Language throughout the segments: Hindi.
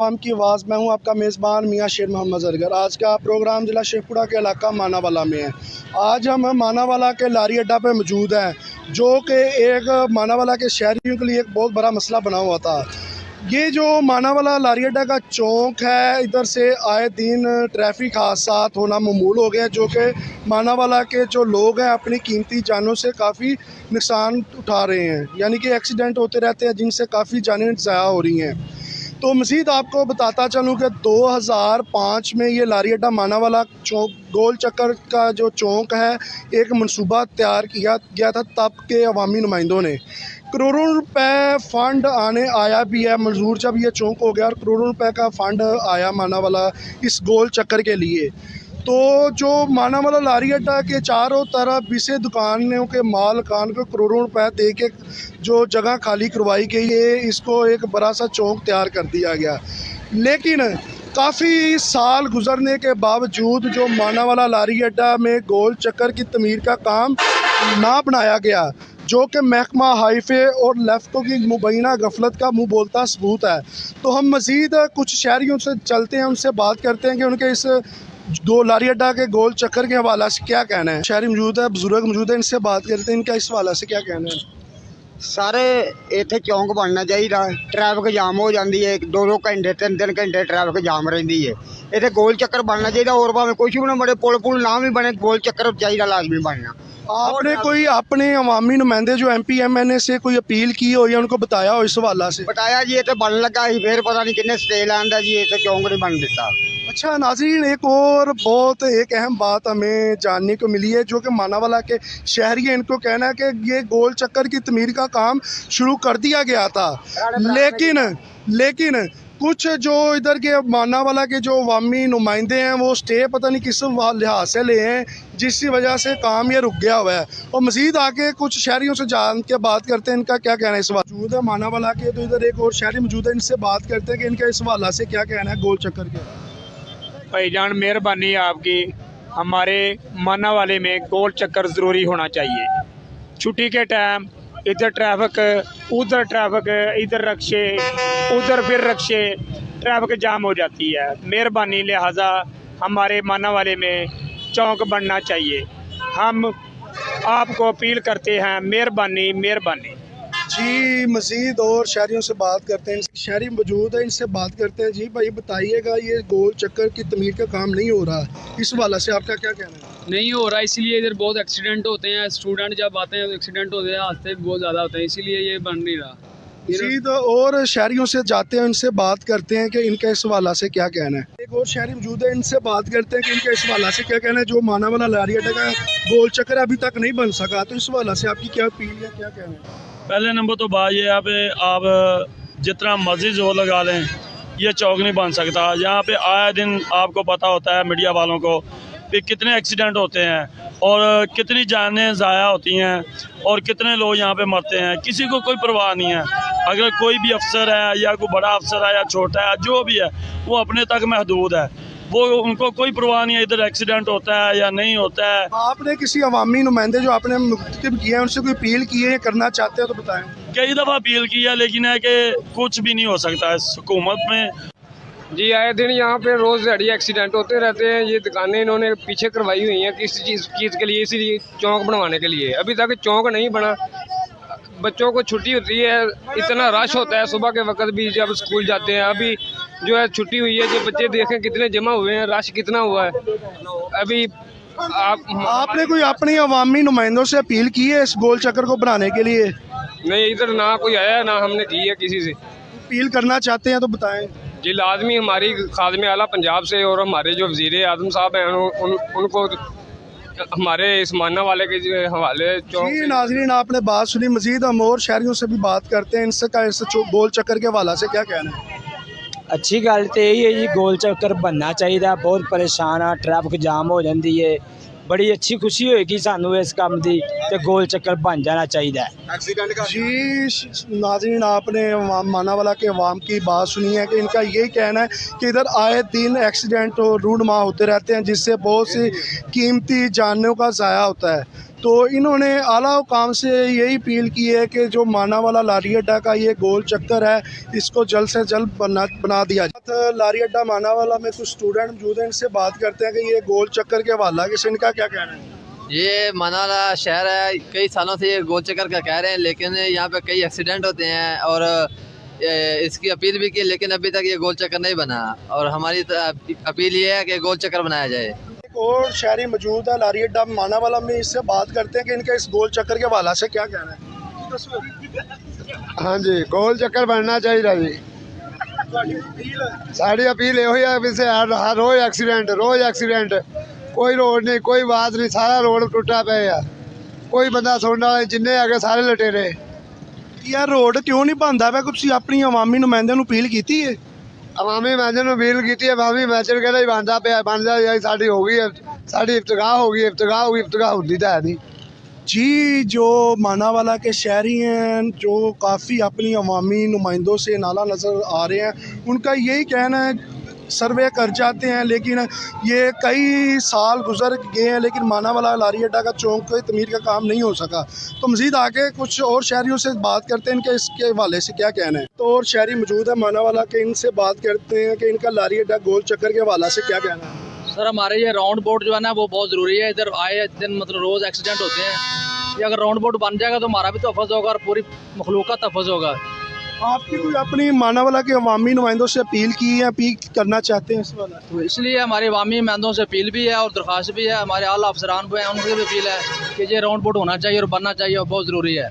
आम की आवाज़। मैं हूं आपका मेज़बान मियां शेर मोहम्मद ज़रगर। आज का प्रोग्राम ज़िला शेखपुरा के इलाका मानावाला में है। आज हम मानावाला के लारी अड्डा पे मौजूद हैं, जो कि एक मानावाला के शहरियों के लिए एक बहुत बड़ा मसला बना हुआ था। ये जो मानावाला लारी अड्डा का चौक है, इधर से आए दिन ट्रैफिक हादसात होना मामूल हो गया, जो कि मानावाला के जो लोग हैं अपनी कीमती जानों से काफ़ी नुकसान उठा रहे हैं, यानी कि एक्सीडेंट होते रहते हैं जिनसे काफ़ी जानें ज़ाया हो रही हैं। तो मज़ीद आपको बताता चलूँ कि 2005 में ये लारी अड्डा मानावाला चौक गोल चक्कर का जो चौक है, एक मनसूबा तैयार किया गया था तब के अवामी नुमाइंदों ने। करोड़ों रुपए फ़ंड आने आया भी है मंजूर, जब ये चौक हो गया और करोड़ों रुपए का फ़ंड आया मानावाला इस गोल चक्कर के लिए। तो जो मानावाला लारी अड्डा के चारों तरफ इसे दुकानों के मालकान को करोड़ों रुपए दे के जो जगह खाली करवाई गई है, इसको एक बड़ा सा चौक तैयार कर दिया गया। लेकिन काफ़ी साल गुजरने के बावजूद जो मानावाला लारी अड्डा में गोल चक्कर की तमीर का काम ना बनाया गया, जो कि महकमा हाईवे और लेफ्टों की मुबैना गफलत का मुँह बोलता सबूत है। तो हम मज़ीद कुछ शहरियों से चलते हैं, उनसे बात करते हैं कि उनके इस दो लारी अड्डा के गोल चक्कर के हवाला से क्या कहना है। शहरी मौजूद है, बुजुर्ग मौजूद है, इनसे बात करते हैं इनका इस हवाला से क्या कहना है। ਸਾਰੇ ਇੱਥੇ ਚੌਂਕ ਬਣਨਾ ਚਾਹੀਦਾ। ਟ੍ਰੈਫਿਕ ਜਾਮ ਹੋ ਜਾਂਦੀ ਹੈ, 2-2 ਘੰਟੇ 3-3 ਘੰਟੇ ਟ੍ਰੈਫਿਕ ਜਾਮ ਰਹਿੰਦੀ ਹੈ। ਇੱਥੇ ਗੋਲ ਚੱਕਰ ਬਣਨਾ ਚਾਹੀਦਾ, ਹੋਰ ਭਾਵੇਂ ਕੁਛ ਵੀ ਨਾ ਬਣੇ, ਪੁਲ ਨਾ ਵੀ ਬਣੇ, ਗੋਲ ਚੱਕਰ ਚਾਹੀਦਾ लाजमी बनना। आपने कोई अपने अवामी नुमाइंदे जो MP MNA से कोई अपील की हो या उनको बताया हो इस हवाला से? बताया जी ਇੱਥੇ बन लगा ही, फिर पता नहीं किन्ने स्टे लांदा जी, ਇੱਥੇ चौंक नहीं बन देता। अच्छा नाज़रीन, एक और बहुत एक अहम बात हमें जानने को मिली है, जो कि मानावाला के शहरी हैं। इनको कहना है कि ये गोल चक्कर की तमीर का काम शुरू कर दिया गया था, लेकिन कुछ जो इधर के मानावाला के जो अवामी नुमाइंदे हैं वो स्टे पता नहीं किस लिहाज से ले हैं, जिसकी वजह से काम ये रुक गया हुआ है। और मज़ीद आके कुछ शहरियों से जान के बात करते हैं इनका क्या कहना है इस बात। मौजूद है मानावाला के, तो इधर एक और शहरी मौजूद है, इनसे बात करते हैं कि इनका इस हवाला से क्या कहना है गोल चक्कर के। भाईजान मेहरबानी आपकी, हमारे मानावाले में गोल चक्कर ज़रूरी होना चाहिए। छुट्टी के टाइम इधर ट्रैफिक, उधर ट्रैफिक, इधर रक्शे, उधर फिर रक्शे, ट्रैफिक जाम हो जाती है। मेहरबानी लिहाजा हमारे मानावाले में चौक बनना चाहिए। हम आपको अपील करते हैं, मेहरबानी मेहरबानी। जी मज़ीद और शहरियों से बात करते हैं, शहरी मौजूद है, इनसे बात करते हैं। जी भाई बताइएगा, ये गोल चक्कर की तमीर का काम नहीं हो रहा, इस वाला से आपका क्या कहना है? नहीं हो रहा, इसीलिए इधर बहुत एक्सीडेंट होते हैं। स्टूडेंट जब आते हैं तो एक्सीडेंट होते हैं, हादसे बहुत ज़्यादा होते हैं, इसीलिए ये बन नहीं रहा। मज़ीद और शहरियों से जाते हैं, इनसे बात करते हैं कि इनका इस वाला से क्या कहना है। एक और शहरी मौजूद है, इनसे बात करते हैं कि इनका इस वाला से क्या कहना है। जो मानावाला लारी अड्डा का गोल चक्कर अभी तक नहीं बन सका, तो इस वाला से आपकी क्या अपील है, क्या कहना है? पहले नंबर तो बात ये है पे आप जितना मर्जी जोर लगा लें, ये चौक नहीं बन सकता। यहाँ पे आए दिन आपको पता होता है मीडिया वालों को कि कितने एक्सीडेंट होते हैं और कितनी जानें ज़ाया होती हैं और कितने लोग यहाँ पे मरते हैं। किसी को कोई परवाह नहीं है। अगर कोई भी अफसर है या कोई बड़ा अफसर है या छोटा है, जो भी है, वो अपने तक महदूद है, वो उनको कोई परवाह नहीं है इधर एक्सीडेंट होता है या नहीं होता है। आपने किसी अवामी नुमाइंदे जो आपने मुख्तलिफ किए हैं उनसे कोई अपील की है, करना चाहते हैं तो बताएं। कई दफ़ा अपील की है, लेकिन है कि कुछ भी नहीं हो सकता इस हुकूमत में। जी आए दिन यहाँ पे रोज़ दिहाड़ी एक्सीडेंट होते रहते हैं। ये दुकानें इन्होंने पीछे करवाई हुई हैं किस चीज़ के लिए, इसीलिए चौक बनवाने के लिए। अभी तक चौक नहीं बना। बच्चों को छुट्टी होती है, इतना रश होता है सुबह के वक्त भी जब स्कूल जाते हैं। अभी जो है छुट्टी हुई है, जो बच्चे देखें कितने जमा हुए हैं, रश कितना हुआ है। अभी आपने कोई अपनी अवामी नुमाइंदों से अपील की है इस गोल चक्कर को बनाने के लिए? नहीं, इधर ना कोई आया ना हमने की है किसी से। अपील करना चाहते हैं तो बताएं। जी लाजमी हमारी खादमे आला पंजाब से और हमारे जो वज़ीर आज़म साहब हैं उनको हमारे इस मानावाले के हवाले जी नाज़रीन, आपने बात सुनी। मज़ीद हम और शहरियों से भी बात करते हैं, इनसे का इस गोल चक्कर के हवाला से क्या कहना है। अच्छी गल तो यही है जी, गोल चक्कर बनना चाहिए। बहुत परेशान हाँ, ट्रैफिक जाम हो जाती है। बड़ी अच्छी खुशी होगी सानू इस काम की, तो गोल चक्कर बन जाना चाहिए। जी नाज़रीन, आपने मानावाला के अवाम की बात सुनी है कि इनका यही कहना है कि इधर आए दिन एक्सीडेंट और रूडमा होते रहते हैं, जिससे बहुत सी कीमती जानों का ज़ाया होता है। तो इन्होंने आला हुकाम से यही अपील की है कि जो मानावाला लारी अड्डा का ये गोल चक्कर है, इसको जल्द से जल्द बना दिया जाए। लारी अड्डा मानावाला में कुछ स्टूडेंट मौजूद हैं, इनसे बात करते हैं कि ये गोल चक्कर के हवाला किस इनका क्या कहना है। ये मानावाला शहर है, कई सालों से ये गोल चक्कर का कह रहे हैं, लेकिन यहाँ पे कई एक्सीडेंट होते हैं और इसकी अपील भी की, लेकिन अभी तक ये गोल चक्कर नहीं बना। और हमारी अपील ये है कि गोल चक्कर बनाया जाए। एक और शहरी मौजूद है लारी अड्डा मानावाला में, इससे बात करते हैं कि इनका इस गोल चक्कर के हवाला से क्या कहना है। हाँ जी, गोल चक्कर बनना चाहिए जी। साड़ी अपील यो है भी से हर रोज एक्सीडेंट कोई रोड नहीं, कोई बात नहीं, सारा रोड टुटा पे है, कोई बंदा सुनने वाला जिन्ने आगे सारे लटेरे। यार रोड क्यों नहीं बनता पे? कुछ अपनी अवामी नुमाइंदे ਨੂੰ अपील की है? अवामी मैंजन ਨੂੰ अपील की है, अवामी मैचन कहना ही बनता पे बन जाए, साड़ी हो गई है, साड़ी इफ्तिगाह होगी, इफ्तिगाह होती तो है नहीं जी। जो मानावाला के शहरी हैं जो काफ़ी अपनी अवामी नुमाइंदों से नाला नज़र आ रहे हैं, उनका यही कहना है सर्वे कर जाते हैं, लेकिन ये कई साल गुजर गए हैं, लेकिन मानावाला लारी अड्डा का चौक की तमीर का काम नहीं हो सका। तो मज़ीद आगे कुछ और शहरियों से बात करते हैं, इनके इसके हवाले से क्या कहना है। तो और शहरी मौजूद है मानावाला के, इनसे बात करते हैं कि इनका लारी अड्डा गोल चक्कर के हवाला से क्या कहना है। सर हमारे ये राउंड बोर्ड जो है ना वो बहुत ज़रूरी है। इधर आए दिन मतलब रोज़ एक्सीडेंट होते हैं, ये अगर राउंड बोर्ड बन जाएगा तो हमारा भी तहफ़्फ़ुज़ होगा और पूरी मखलूक का तहफ़्फ़ुज़ होगा। आपकी कोई अपनी मानावाला के अवामी नुमाइंदों से अपील की है, अपील करना चाहते हैं इस वाला? तो इसलिए हमारे अवामी नुमाइंदों से अपील भी है और दरख्वास्त भी है, हमारे आला अफसरान भी हैं, उनसे भी अपील है कि ये राउंड बोर्ड होना चाहिए और बनना चाहिए और बहुत ज़रूरी है।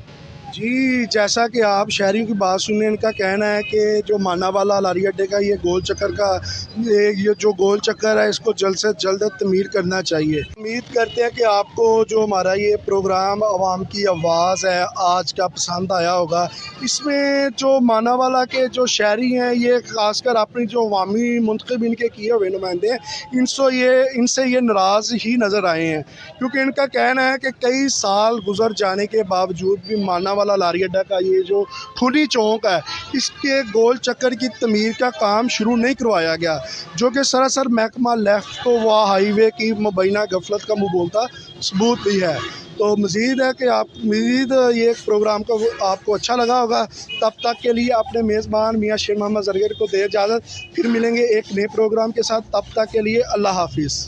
जी, जैसा कि आप शहरियों की बात सुने, इनका कहना है कि जो मानावाला लारी अड्डे का ये गोल चक्कर का ये जो गोल चक्कर है इसको जल्द से जल्द तमीर करना चाहिए। उम्मीद करते हैं कि आपको जो हमारा ये प्रोग्राम अवाम की आवाज़ है आज का पसंद आया होगा। इसमें जो मानावाला के जो शहरी हैं ये खासकर अपनी जो अवामी मुंतखब इनके किए हुए नुमाइंदे हैं, इनसे ये नाराज़ ही नज़र आए हैं, क्योंकि इनका कहना है कि कई साल गुजर जाने के बावजूद भी मानावाला लारी अड्डा का ये जो खुली चौक है इसके गोल चक्कर की तमीर का काम शुरू नहीं करवाया गया, जो कि सरासर महकमा लेफ्ट को व हाईवे की मुबैना गफलत का मुँह बोलता सबूत भी है। तो मज़ीद है कि मज़ीद ये प्रोग्राम को आपको अच्छा लगा होगा। तब तक के लिए अपने मेज़बान मियाँ शेर मोहम्मद ज़रगर को दे इजाज़त, फिर मिलेंगे एक नए प्रोग्राम के साथ। तब तक के लिए अल्लाह हाफिज़।